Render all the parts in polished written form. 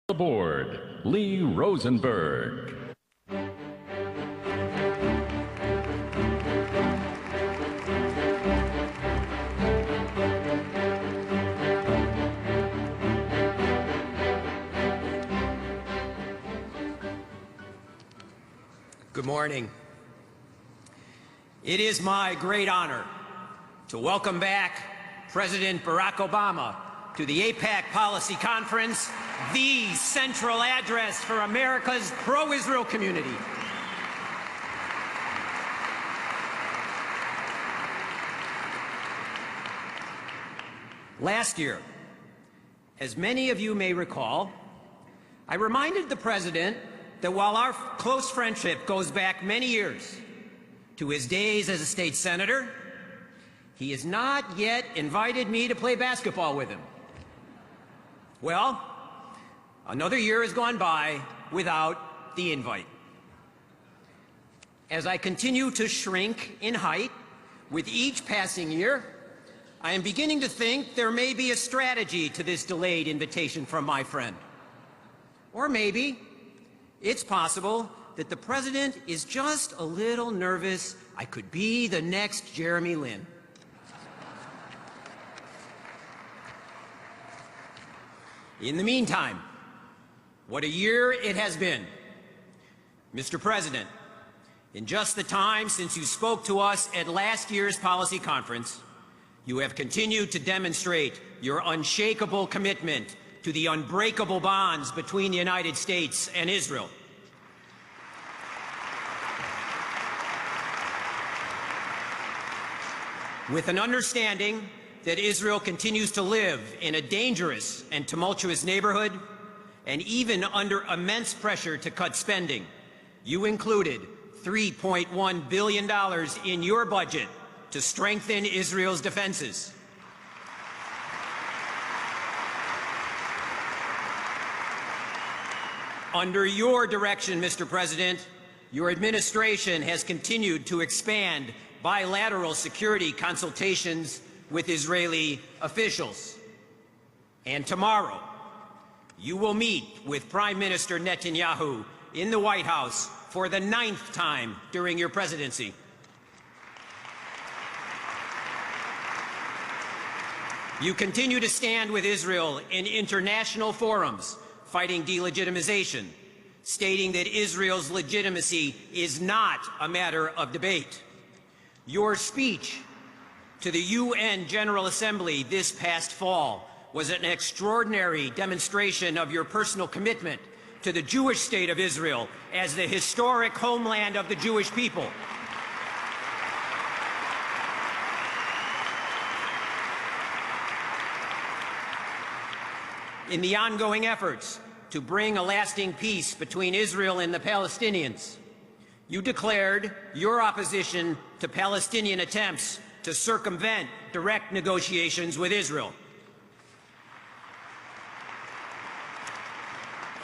Aboard, Lee Rosenberg. Good morning. It is my great honor to welcome back President Barack Obama to the AIPAC Policy Conference, the central address for America's pro-Israel community. Last year, as many of you may recall, I reminded the President that while our close friendship goes back many years to his days as a state senator, he has not yet invited me to play basketball with him. Well, another year has gone by without the invite. As I continue to shrink in height with each passing year, I am beginning to think there may be a strategy to this delayed invitation from my friend. Or maybe it's possible that the President is just a little nervous I could be the next Jeremy Lin. In the meantime, what a year it has been. Mr. President, in just the time since you spoke to us at last year's policy conference, you have continued to demonstrate your unshakable commitment to the unbreakable bonds between the United States and Israel. With an understanding that Israel continues to live in a dangerous and tumultuous neighborhood, and even under immense pressure to cut spending, you included $3.1 billion in your budget to strengthen Israel's defenses. Under your direction, Mr. President, your administration has continued to expand bilateral security consultations with Israeli officials. And tomorrow, you will meet with Prime Minister Netanyahu in the White House for the 9th time during your presidency. You continue to stand with Israel in international forums, fighting delegitimization, stating that Israel's legitimacy is not a matter of debate. Your speech to the UN General Assembly this past fall was an extraordinary demonstration of your personal commitment to the Jewish state of Israel as the historic homeland of the Jewish people. In the ongoing efforts to bring a lasting peace between Israel and the Palestinians, you declared your opposition to Palestinian attempts to circumvent direct negotiations with Israel.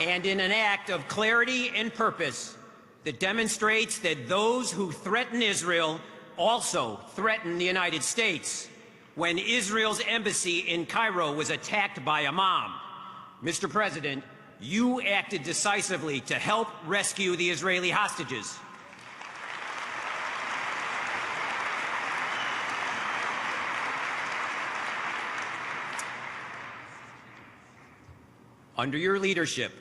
And in an act of clarity and purpose that demonstrates that those who threaten Israel also threaten the United States, when Israel's embassy in Cairo was attacked by a mob, Mr. President, you acted decisively to help rescue the Israeli hostages. Under your leadership,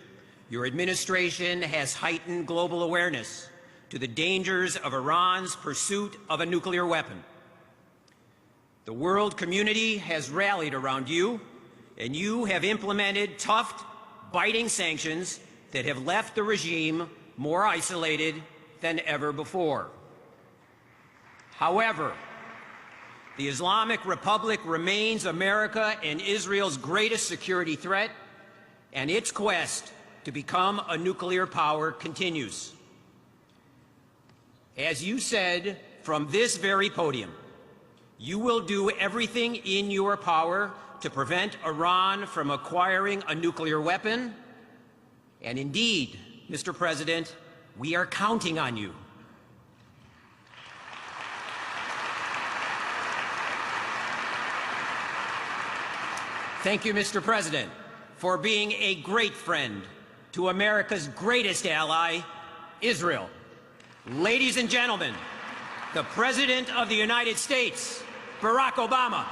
your administration has heightened global awareness to the dangers of Iran's pursuit of a nuclear weapon. The world community has rallied around you, and you have implemented tough, biting sanctions that have left the regime more isolated than ever before. However, the Islamic Republic remains America and Israel's greatest security threat, and its quest to become a nuclear power continues. As you said from this very podium, you will do everything in your power to prevent Iran from acquiring a nuclear weapon. And indeed, Mr. President, we are counting on you. Thank you, Mr. President, for being a great friend to America's greatest ally, Israel. Ladies and gentlemen, the President of the United States, Barack Obama.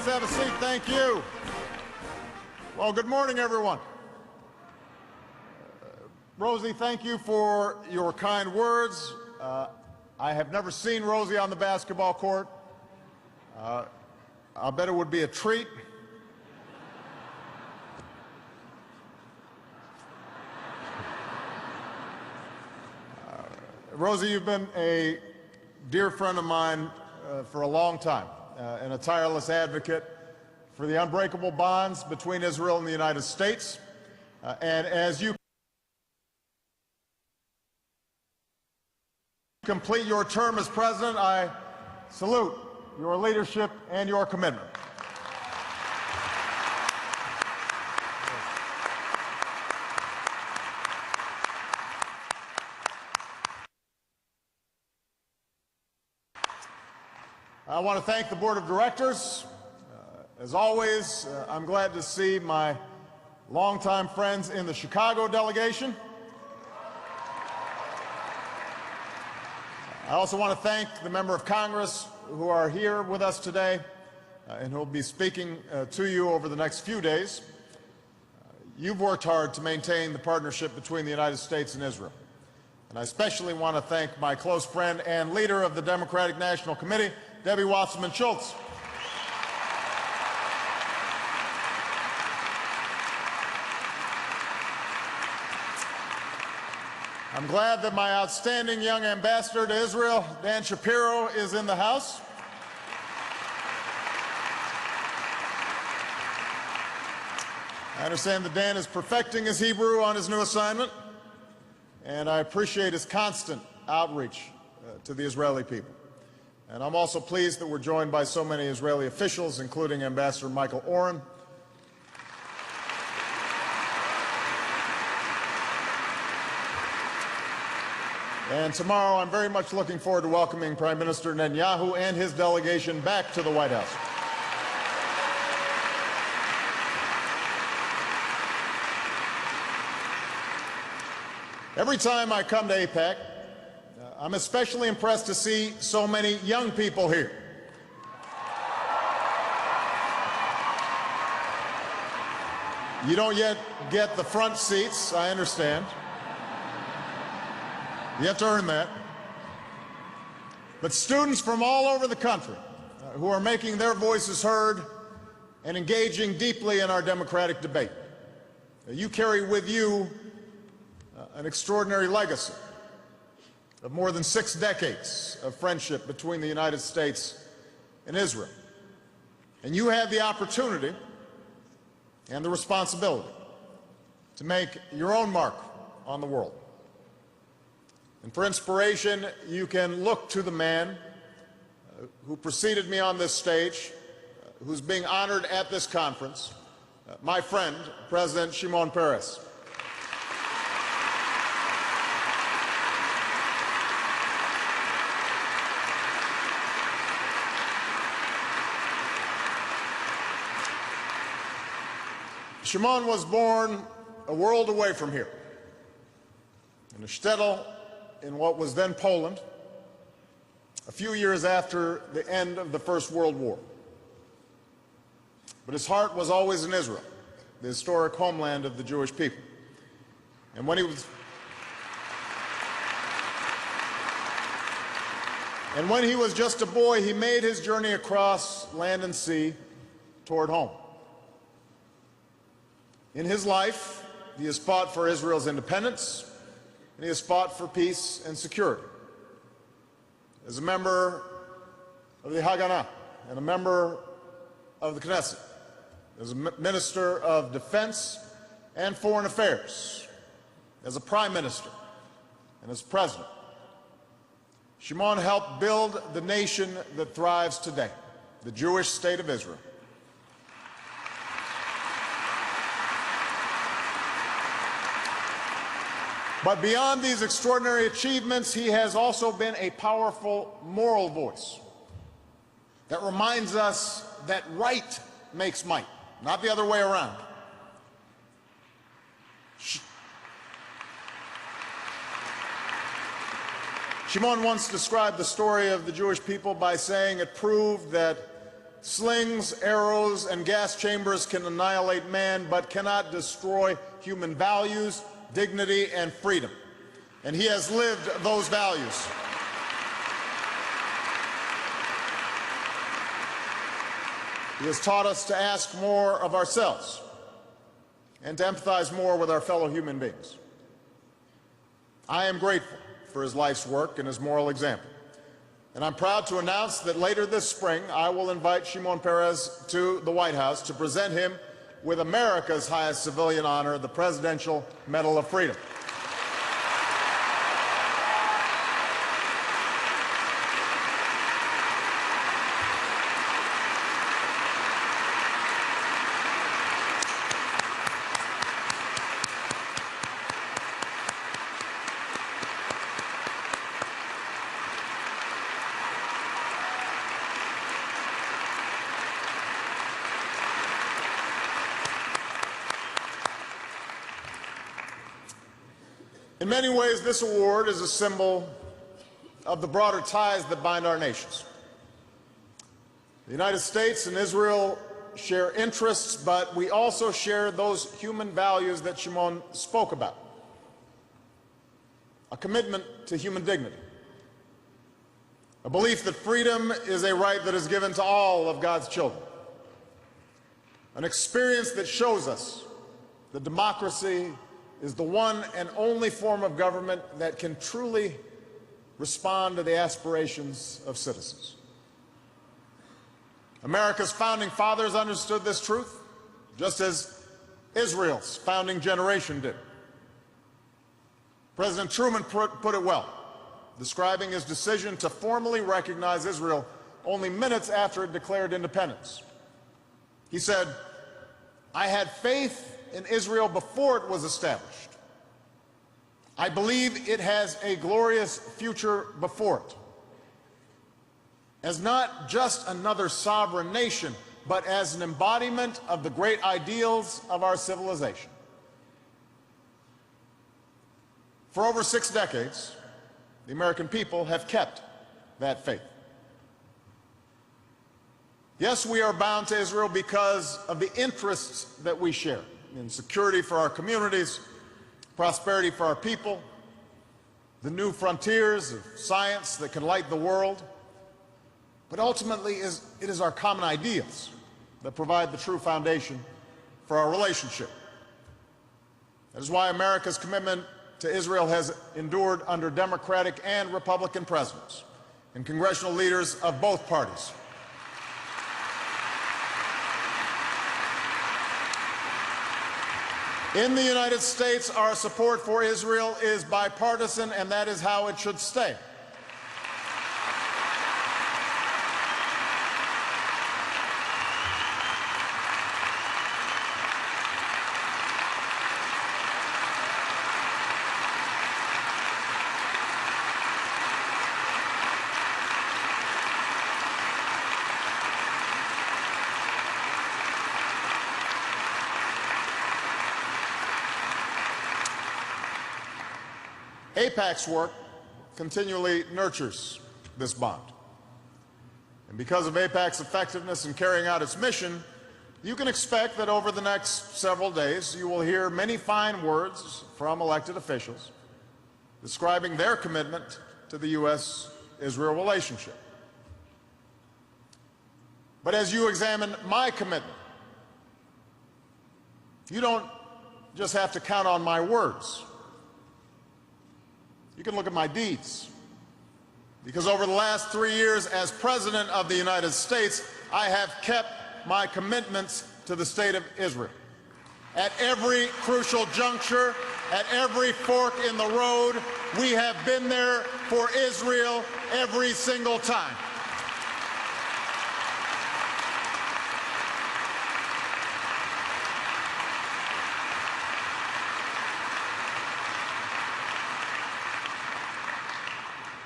Have a seat. Thank you. Well, good morning, everyone. Rosie, thank you for your kind words. I have never seen Rosie on the basketball court. I'll bet it would be a treat. Rosie, you've been a dear friend of mine for a long time. And a tireless advocate for the unbreakable bonds between Israel and the United States. And as you complete your term as president, I salute your leadership and your commitment. I want to thank the Board of Directors. As always, I'm glad to see my longtime friends in the Chicago delegation. I also want to thank the member of Congress who are here with us today and who will be speaking to you over the next few days. You've worked hard to maintain the partnership between the United States and Israel. And I especially want to thank my close friend and leader of the Democratic National Committee, Debbie Wasserman Schultz. I'm glad that my outstanding young ambassador to Israel, Dan Shapiro, is in the House. I understand that Dan is perfecting his Hebrew on his new assignment, and I appreciate his constant outreach to the Israeli people. And I'm also pleased that we're joined by so many Israeli officials, including Ambassador Michael Oren. And tomorrow, I'm very much looking forward to welcoming Prime Minister Netanyahu and his delegation back to the White House. Every time I come to AIPAC, I'm especially impressed to see so many young people here. You don't yet get the front seats, I understand. You have to earn that. But students from all over the country who are making their voices heard and engaging deeply in our democratic debate. You carry with you an extraordinary legacy of more than 6 decades of friendship between the United States and Israel. And you have the opportunity and the responsibility to make your own mark on the world. And for inspiration, you can look to the man who preceded me on this stage, who's being honored at this conference, my friend, President Shimon Peres. Shimon was born a world away from here, in a shtetl in what was then Poland, a few years after the end of the First World War. But his heart was always in Israel, the historic homeland of the Jewish people. And when he was just a boy, he made his journey across land and sea toward home. In his life, he has fought for Israel's independence, and he has fought for peace and security. As a member of the Haganah and a member of the Knesset, as a minister of defense and foreign affairs, as a prime minister and as president, Shimon helped build the nation that thrives today, the Jewish state of Israel. But beyond these extraordinary achievements, he has also been a powerful moral voice that reminds us that right makes might, not the other way around. Shimon once described the story of the Jewish people by saying it proved that slings, arrows, and gas chambers can annihilate man, but cannot destroy human values, dignity, and freedom. And he has lived those values. He has taught us to ask more of ourselves and to empathize more with our fellow human beings. I am grateful for his life's work and his moral example. And I'm proud to announce that later this spring, I will invite Shimon Peres to the White House to present him with America's highest civilian honor, the Presidential Medal of Freedom. In many ways, this award is a symbol of the broader ties that bind our nations. The United States and Israel share interests, but we also share those human values that Shimon spoke about. A commitment to human dignity. A belief that freedom is a right that is given to all of God's children. An experience that shows us that democracy is the one and only form of government that can truly respond to the aspirations of citizens. America's founding fathers understood this truth, just as Israel's founding generation did. President Truman put it well, describing his decision to formally recognize Israel only minutes after it declared independence. He said, "I had faith in Israel before it was established. I believe it has a glorious future before it, as not just another sovereign nation, but as an embodiment of the great ideals of our civilization." For over 6 decades, the American people have kept that faith. Yes, we are bound to Israel because of the interests that we share in security for our communities, prosperity for our people, the new frontiers of science that can light the world. But ultimately, it is our common ideals that provide the true foundation for our relationship. That is why America's commitment to Israel has endured under Democratic and Republican presidents and congressional leaders of both parties. In the United States, our support for Israel is bipartisan, and that is how it should stay. AIPAC's work continually nurtures this bond. Because of AIPAC's effectiveness in carrying out its mission, you can expect that over the next several days you will hear many fine words from elected officials describing their commitment to the U.S.-Israel relationship. But as you examine my commitment, you don't just have to count on my words. You can look at my deeds. Because over the last 3 years as President of the United States, I have kept my commitments to the State of Israel. At every crucial juncture, at every fork in the road, we have been there for Israel every single time.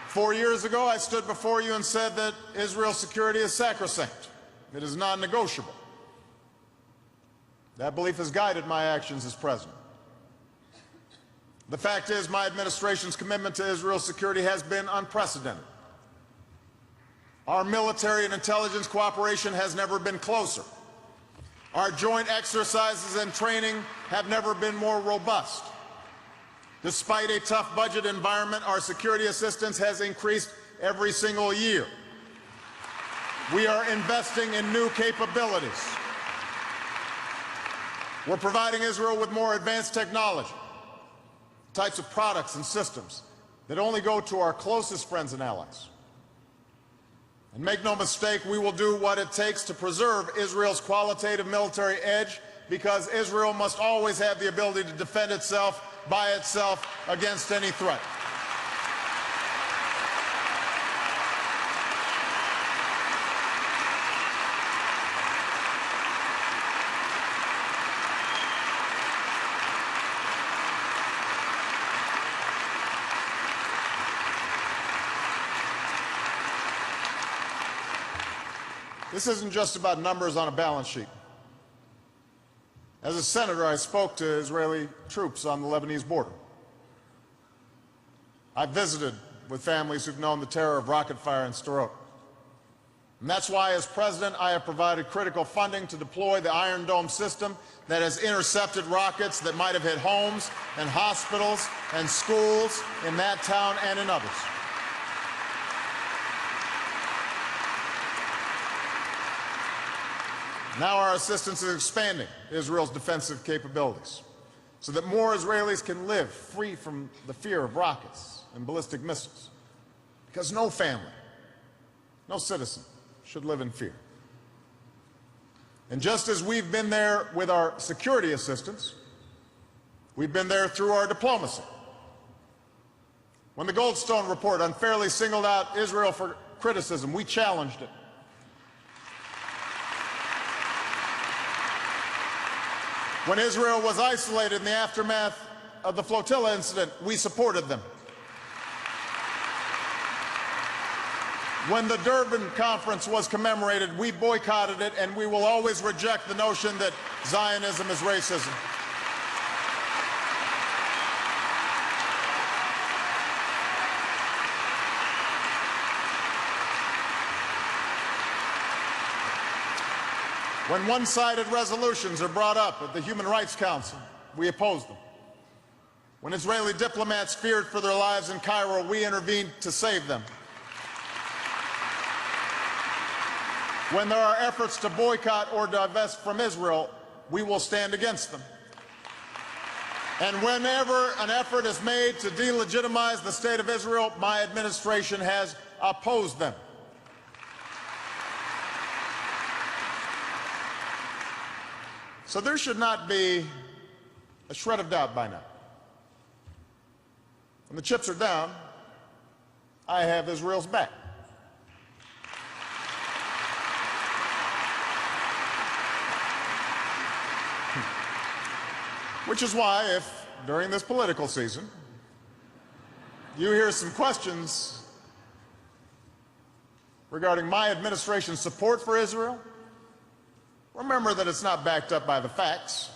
Four years ago, I stood before you and said that Israel's security is sacrosanct. It is non-negotiable. That belief has guided my actions as president. The fact is, my administration's commitment to Israel's security has been unprecedented. Our military and intelligence cooperation has never been closer. Our joint exercises and training have never been more robust. Despite a tough budget environment, our security assistance has increased every single year. We are investing in new capabilities. We're providing Israel with more advanced technology, types of products and systems that only go to our closest friends and allies. And make no mistake, we will do what it takes to preserve Israel's qualitative military edge, because Israel must always have the ability to defend itself by itself against any threat. This isn't just about numbers on a balance sheet. As a senator, I spoke to Israeli troops on the Lebanese border. I visited with families who've known the terror of rocket fire in Sderot. And that's why, as president, I have provided critical funding to deploy the Iron Dome system that has intercepted rockets that might have hit homes and hospitals and schools in that town and in others. Now our assistance is expanding Israel's defensive capabilities so that more Israelis can live free from the fear of rockets and ballistic missiles. Because no family, no citizen should live in fear. And just as we've been there with our security assistance, we've been there through our diplomacy. When the Goldstone report unfairly singled out Israel for criticism, we challenged it. When Israel was isolated in the aftermath of the flotilla incident, we supported them. When the Durban conference was commemorated, we boycotted it, and we will always reject the notion that Zionism is racism. When one-sided resolutions are brought up at the Human Rights Council, we oppose them. When Israeli diplomats feared for their lives in Cairo, we intervened to save them. When there are efforts to boycott or divest from Israel, we will stand against them. And whenever an effort is made to delegitimize the State of Israel, my administration has opposed them. So there should not be a shred of doubt by now. When the chips are down, I have Israel's back. Which is why, if during this political season you hear some questions regarding my administration's support for Israel, remember that it's not backed up by the facts.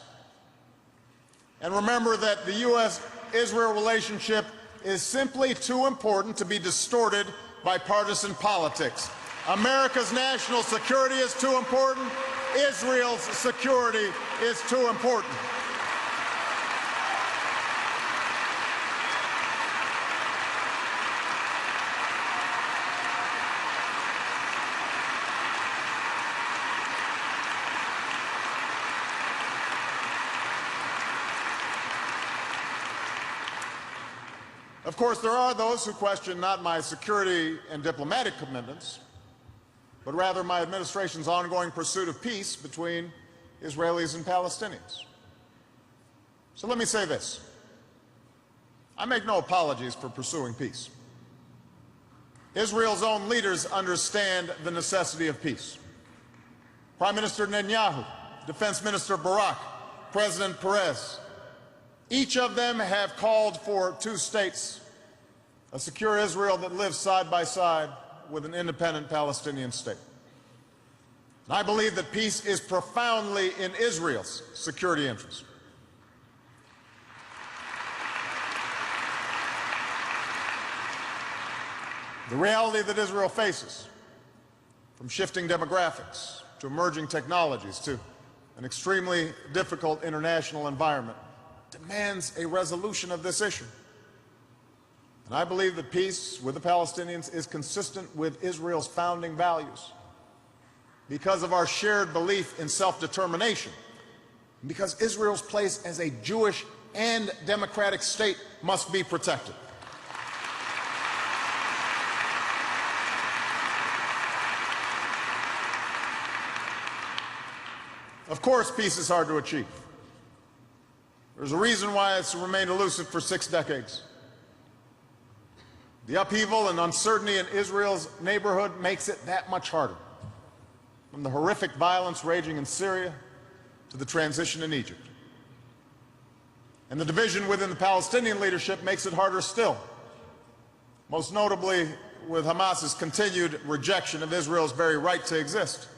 And remember that the U.S.-Israel relationship is simply too important to be distorted by partisan politics. America's national security is too important. Israel's security is too important. Of course, there are those who question not my security and diplomatic commitments, but rather my administration's ongoing pursuit of peace between Israelis and Palestinians. So let me say this. I make no apologies for pursuing peace. Israel's own leaders understand the necessity of peace. Prime Minister Netanyahu, Defense Minister Barak, President Perez, each of them have called for two states, a secure Israel that lives side by side with an independent Palestinian state. And I believe that peace is profoundly in Israel's security interests. The reality that Israel faces, from shifting demographics to emerging technologies to an extremely difficult international environment, demands a resolution of this issue. And I believe that peace with the Palestinians is consistent with Israel's founding values because of our shared belief in self-determination, and because Israel's place as a Jewish and democratic state must be protected. Of course, peace is hard to achieve. There's a reason why it's remained elusive for 6 decades. The upheaval and uncertainty in Israel's neighborhood makes it that much harder, from the horrific violence raging in Syria to the transition in Egypt. And the division within the Palestinian leadership makes it harder still, most notably with Hamas's continued rejection of Israel's very right to exist.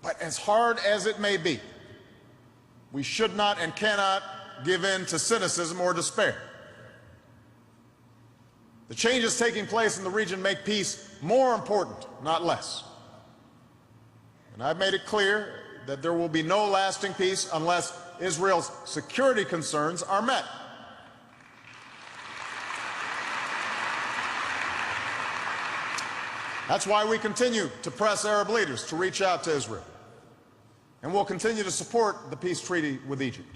But as hard as it may be, we should not and cannot give in to cynicism or despair. The changes taking place in the region make peace more important, not less. And I've made it clear that there will be no lasting peace unless Israel's security concerns are met. That's why we continue to press Arab leaders to reach out to Israel. And we'll continue to support the peace treaty with Egypt.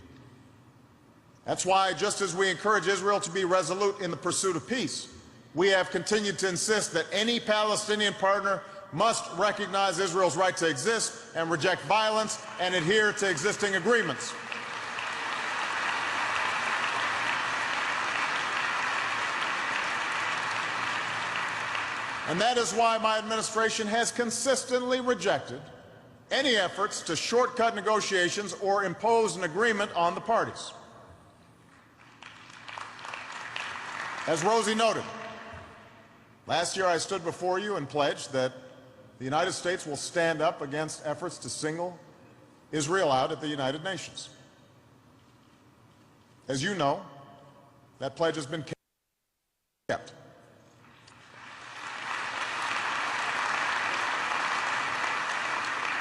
That's why, just as we encourage Israel to be resolute in the pursuit of peace, we have continued to insist that any Palestinian partner must recognize Israel's right to exist and reject violence and adhere to existing agreements. And that is why my administration has consistently rejected any efforts to shortcut negotiations or impose an agreement on the parties. As Rosie noted, last year I stood before you and pledged that the United States will stand up against efforts to single Israel out at the United Nations. As you know, that pledge has been kept.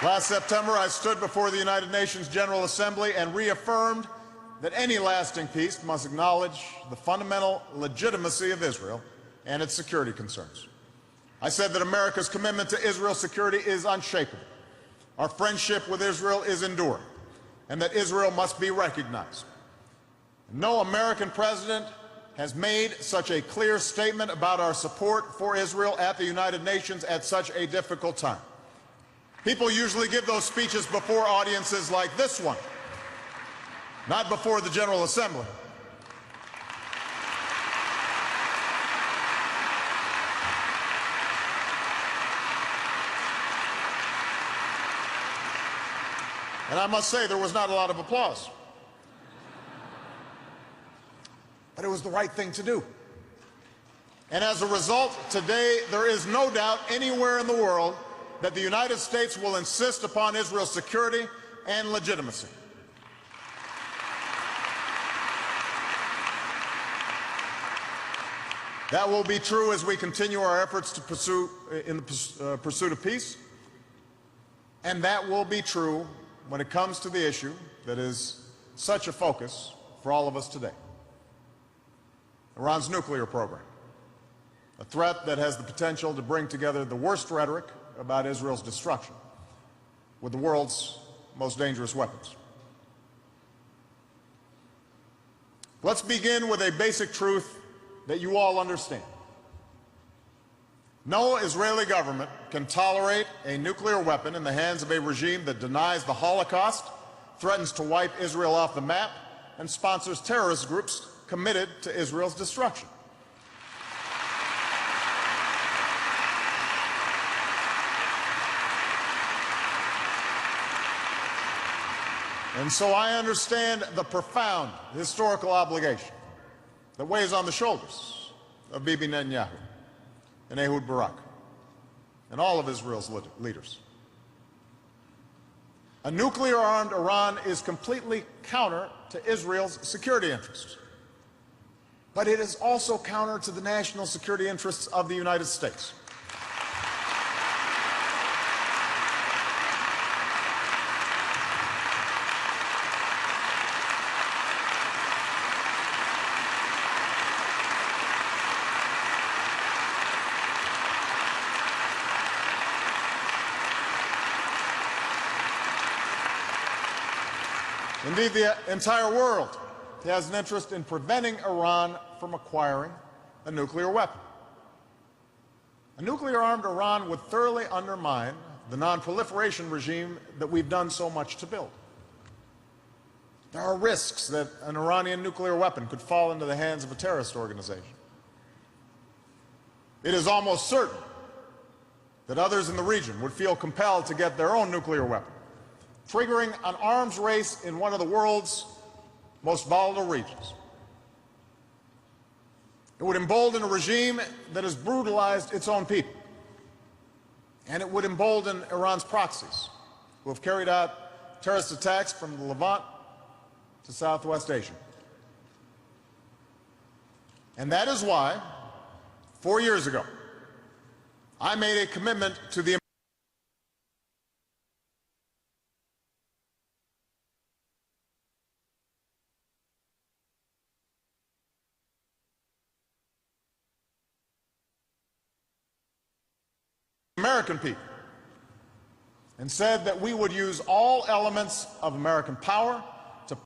Last September, I stood before the United Nations General Assembly and reaffirmed that any lasting peace must acknowledge the fundamental legitimacy of Israel and its security concerns. I said that America's commitment to Israel's security is unshakable. Our friendship with Israel is enduring, and that Israel must be recognized. No American president has made such a clear statement about our support for Israel at the United Nations at such a difficult time. People usually give those speeches before audiences like this one, not before the General Assembly. And I must say, there was not a lot of applause. But it was the right thing to do. And as a result, today there is no doubt anywhere in the world that the United States will insist upon Israel's security and legitimacy. That will be true as we continue our efforts to pursue in the pursuit of peace, and that will be true when it comes to the issue that is such a focus for all of us today: Iran's nuclear program, a threat that has the potential to bring together the worst rhetoric about Israel's destruction with the world's most dangerous weapons. Let's begin with a basic truth that you all understand. No Israeli government can tolerate a nuclear weapon in the hands of a regime that denies the Holocaust, threatens to wipe Israel off the map, and sponsors terrorist groups committed to Israel's destruction. And so I understand the profound historical obligation that weighs on the shoulders of Bibi Netanyahu and Ehud Barak and all of Israel's leaders. A nuclear-armed Iran is completely counter to Israel's security interests, but it is also counter to the national security interests of the United States. Indeed, the entire world has an interest in preventing Iran from acquiring a nuclear weapon. A nuclear-armed Iran would thoroughly undermine the non-proliferation regime that we've done so much to build. There are risks that an Iranian nuclear weapon could fall into the hands of a terrorist organization. It is almost certain that others in the region would feel compelled to get their own nuclear weapon, triggering an arms race in one of the world's most volatile regions. It would embolden a regime that has brutalized its own people, and it would embolden Iran's proxies, who have carried out terrorist attacks from the Levant to Southwest Asia. And that is why, 4 years ago, I made a commitment to the American people and said that we would use all elements of American power to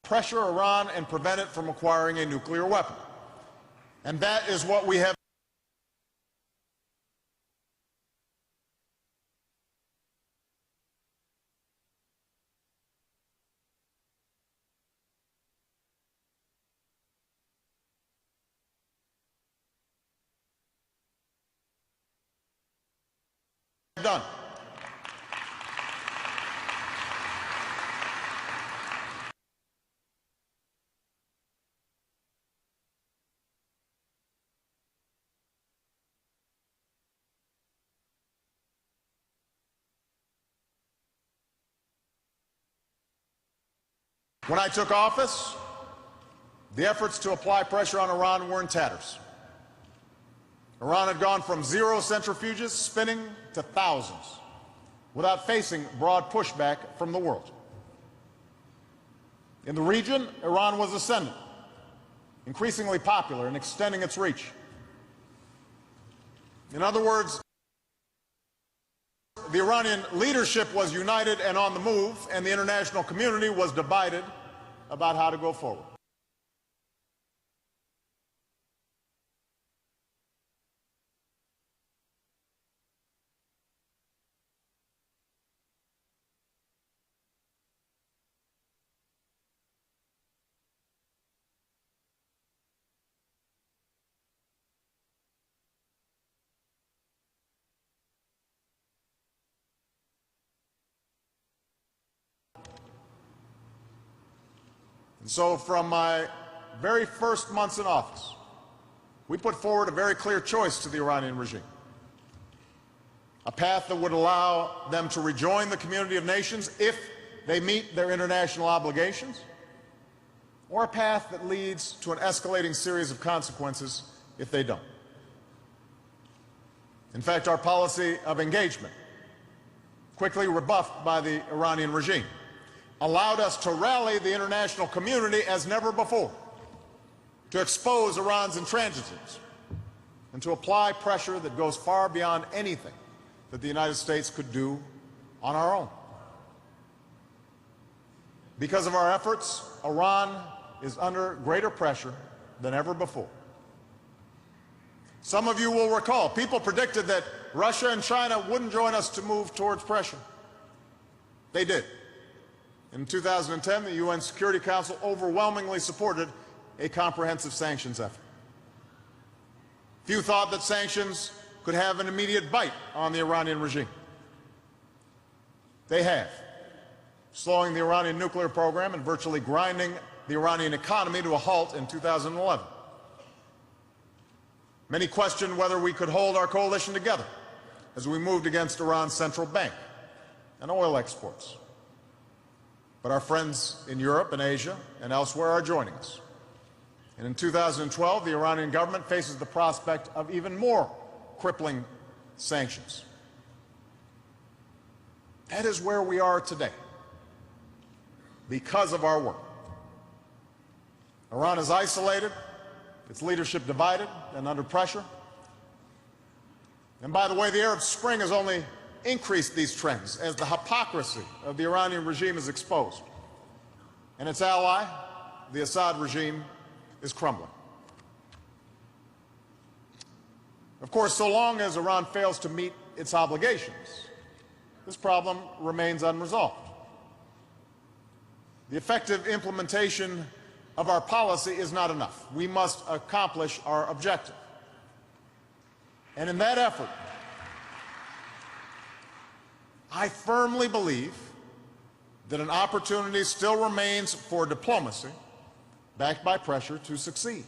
pressure Iran and prevent it from acquiring a nuclear weapon. And that is what we have done. When I took office, the efforts to apply pressure on Iran were in tatters. Iran had gone from 0 centrifuges spinning to thousands without facing broad pushback from the world. In the region, Iran was ascendant, increasingly popular and extending its reach. In other words, the Iranian leadership was united and on the move, and the international community was divided about how to go forward. And so from my very first months in office, we put forward a very clear choice to the Iranian regime. A path that would allow them to rejoin the community of nations if they meet their international obligations, or a path that leads to an escalating series of consequences if they don't. In fact, our policy of engagement, quickly rebuffed by the Iranian regime, allowed us to rally the international community as never before, to expose Iran's intransigence, and to apply pressure that goes far beyond anything that the United States could do on our own. Because of our efforts, Iran is under greater pressure than ever before. Some of you will recall, people predicted that Russia and China wouldn't join us to move towards pressure. They did. In 2010, the UN Security Council overwhelmingly supported a comprehensive sanctions effort. Few thought that sanctions could have an immediate bite on the Iranian regime. They have, slowing the Iranian nuclear program and virtually grinding the Iranian economy to a halt in 2011. Many questioned whether we could hold our coalition together as we moved against Iran's central bank and oil exports. But our friends in Europe and Asia and elsewhere are joining us. And in 2012, the Iranian government faces the prospect of even more crippling sanctions. That is where we are today, because of our work. Iran is isolated, its leadership divided and under pressure. And by the way, the Arab Spring has only increased these trends as the hypocrisy of the Iranian regime is exposed. And its ally, the Assad regime, is crumbling. Of course, so long as Iran fails to meet its obligations, this problem remains unresolved. The effective implementation of our policy is not enough. We must accomplish our objective. And in that effort, I firmly believe that an opportunity still remains for diplomacy, backed by pressure, to succeed.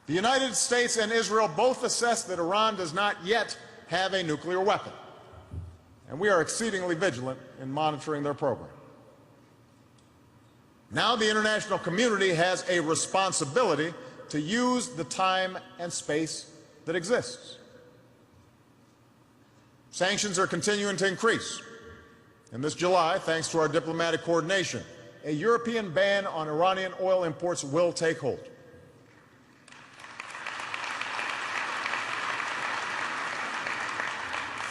The United States and Israel both assess that Iran does not yet have a nuclear weapon, and we are exceedingly vigilant in monitoring their program. Now the international community has a responsibility to use the time and space that exists. Sanctions are continuing to increase. And this July, thanks to our diplomatic coordination, a European ban on Iranian oil imports will take hold.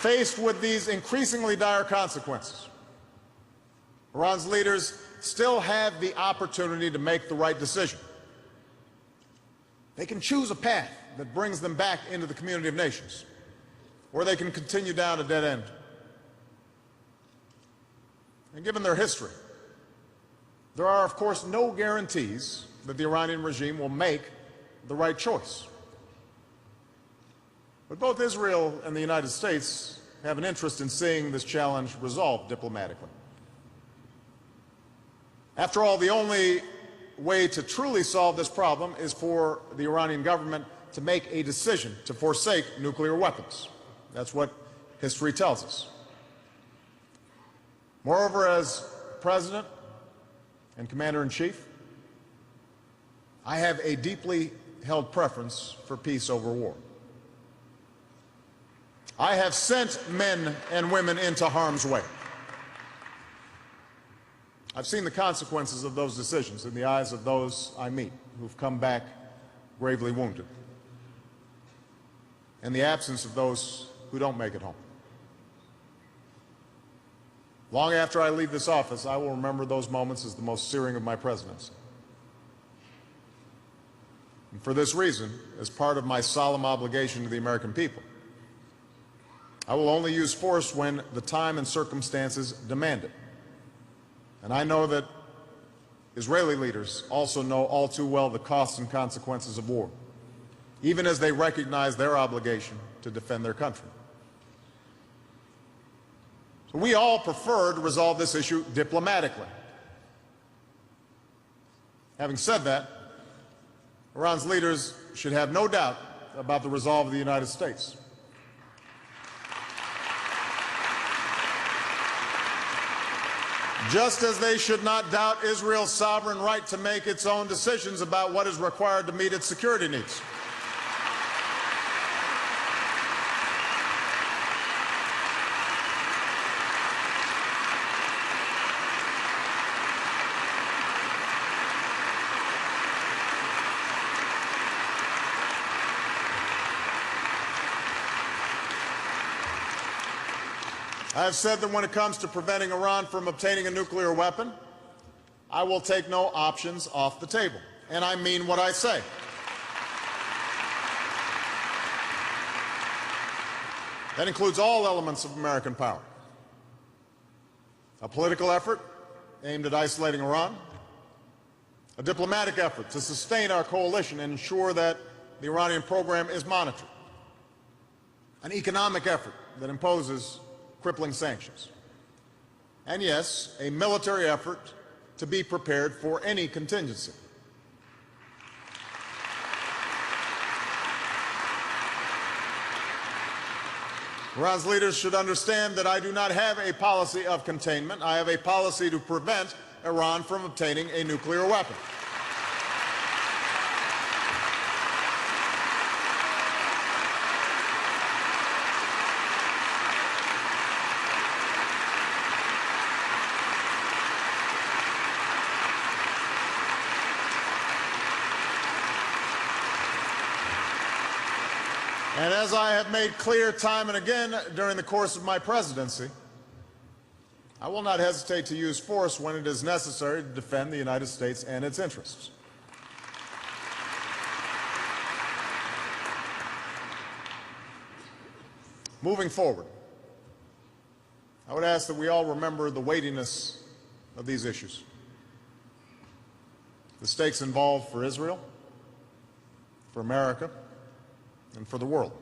Faced with these increasingly dire consequences, Iran's leaders still have the opportunity to make the right decision. They can choose a path that brings them back into the community of nations, or they can continue down a dead end. And given their history, there are, of course, no guarantees that the Iranian regime will make the right choice. But both Israel and the United States have an interest in seeing this challenge resolved diplomatically. After all, the only way to truly solve this problem is for the Iranian government to make a decision to forsake nuclear weapons. That's what history tells us. Moreover, as President and Commander-in-Chief, I have a deeply held preference for peace over war. I have sent men and women into harm's way. I've seen the consequences of those decisions in the eyes of those I meet who've come back gravely wounded, and the absence of those who don't make it home. Long after I leave this office, I will remember those moments as the most searing of my presidency. And for this reason, as part of my solemn obligation to the American people, I will only use force when the time and circumstances demand it. And I know that Israeli leaders also know all too well the costs and consequences of war, even as they recognize their obligation to defend their country. So we all prefer to resolve this issue diplomatically. Having said that, Iran's leaders should have no doubt about the resolve of the United States. Just as they should not doubt Israel's sovereign right to make its own decisions about what is required to meet its security needs. I have said that when it comes to preventing Iran from obtaining a nuclear weapon, I will take no options off the table. And I mean what I say. That includes all elements of American power. A political effort aimed at isolating Iran, a diplomatic effort to sustain our coalition and ensure that the Iranian program is monitored, an economic effort that imposes crippling sanctions, and yes, a military effort to be prepared for any contingency. Iran's leaders should understand that I do not have a policy of containment. I have a policy to prevent Iran from obtaining a nuclear weapon. And as I have made clear time and again during the course of my presidency, I will not hesitate to use force when it is necessary to defend the United States and its interests. Moving forward, I would ask that we all remember the weightiness of these issues. The stakes involved for Israel, for America, and for the world.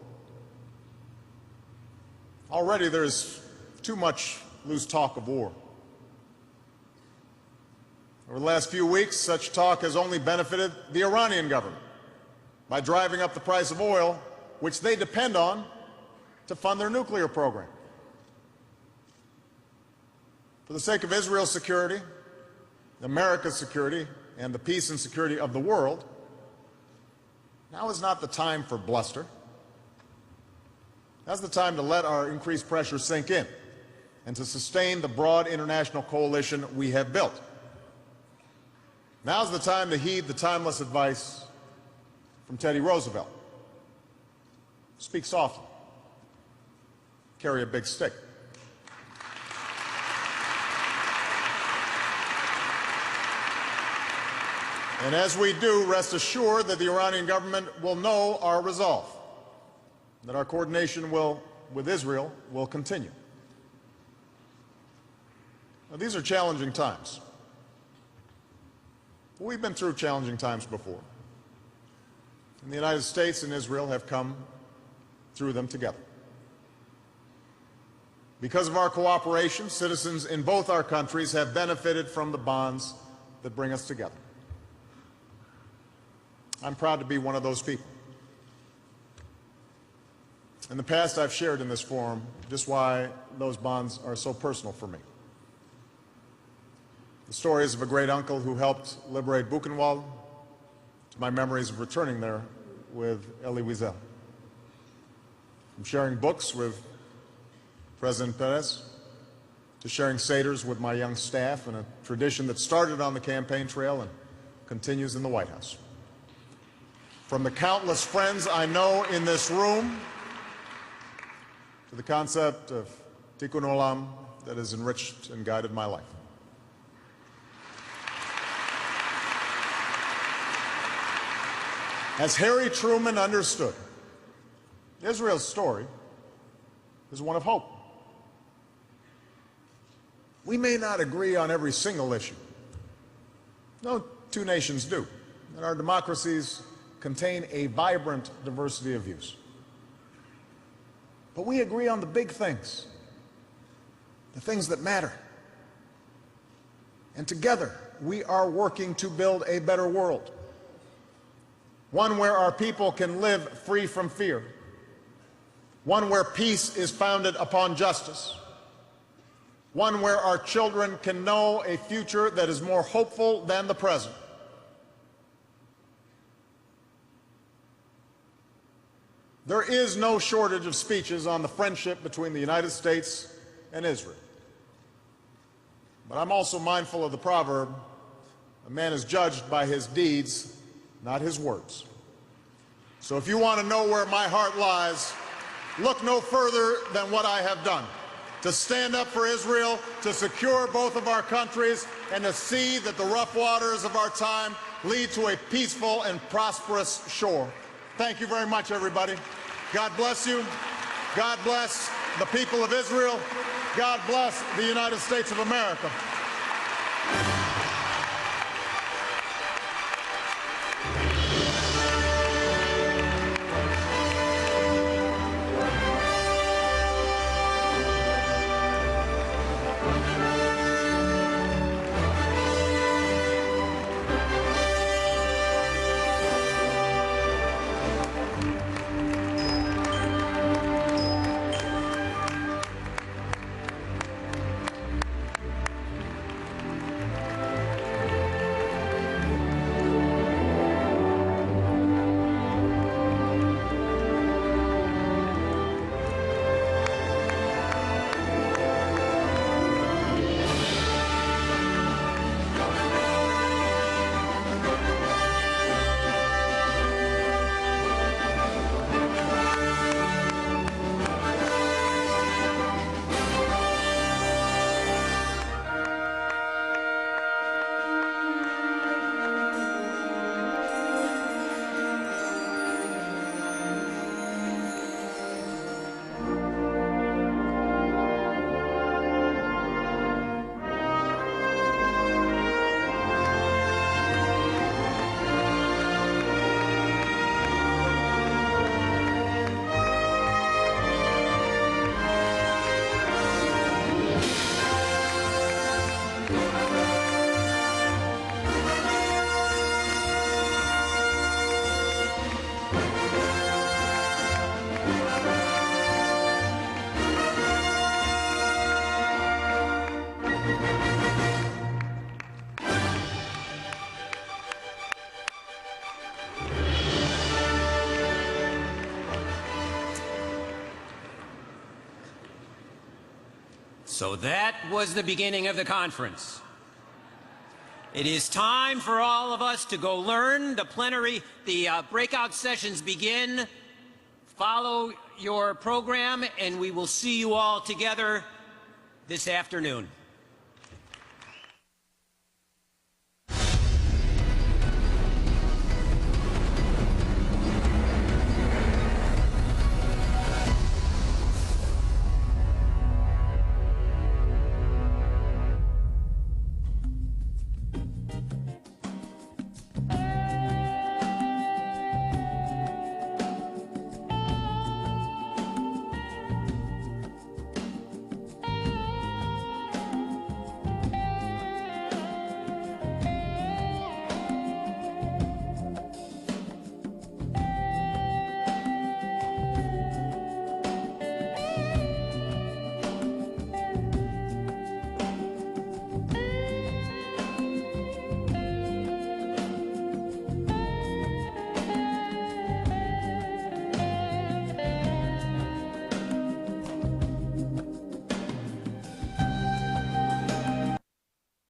Already there is too much loose talk of war. Over the last few weeks, such talk has only benefited the Iranian government by driving up the price of oil, which they depend on to fund their nuclear program. For the sake of Israel's security, America's security, and the peace and security of the world, now is not the time for bluster. Now's the time to let our increased pressure sink in and to sustain the broad international coalition we have built. Now's the time to heed the timeless advice from Teddy Roosevelt. Speak softly. Carry a big stick. And as we do, rest assured that the Iranian government will know our resolve, that our coordination with Israel will continue. Now, these are challenging times. But we've been through challenging times before. And the United States and Israel have come through them together. Because of our cooperation, citizens in both our countries have benefited from the bonds that bring us together. I'm proud to be one of those people. In the past, I've shared in this forum just why those bonds are so personal for me. The stories of a great uncle who helped liberate Buchenwald, to my memories of returning there with Elie Wiesel. From sharing books with President Perez, to sharing seders with my young staff, and a tradition that started on the campaign trail and continues in the White House. From the countless friends I know in this room, to the concept of tikkun olam that has enriched and guided my life. As Harry Truman understood, Israel's story is one of hope. We may not agree on every single issue. No two nations do. And our democracies contain a vibrant diversity of views. But we agree on the big things, the things that matter. And together, we are working to build a better world, one where our people can live free from fear, one where peace is founded upon justice, one where our children can know a future that is more hopeful than the present. There is no shortage of speeches on the friendship between the United States and Israel. But I'm also mindful of the proverb, a man is judged by his deeds, not his words. So if you want to know where my heart lies, look no further than what I have done, to stand up for Israel, to secure both of our countries, and to see that the rough waters of our time lead to a peaceful and prosperous shore. Thank you very much, everybody. God bless you. God bless the people of Israel. God bless the United States of America. So that was the beginning of the conference. It is time for all of us to go learn. The breakout sessions begin. Follow your program, and we will see you all together this afternoon.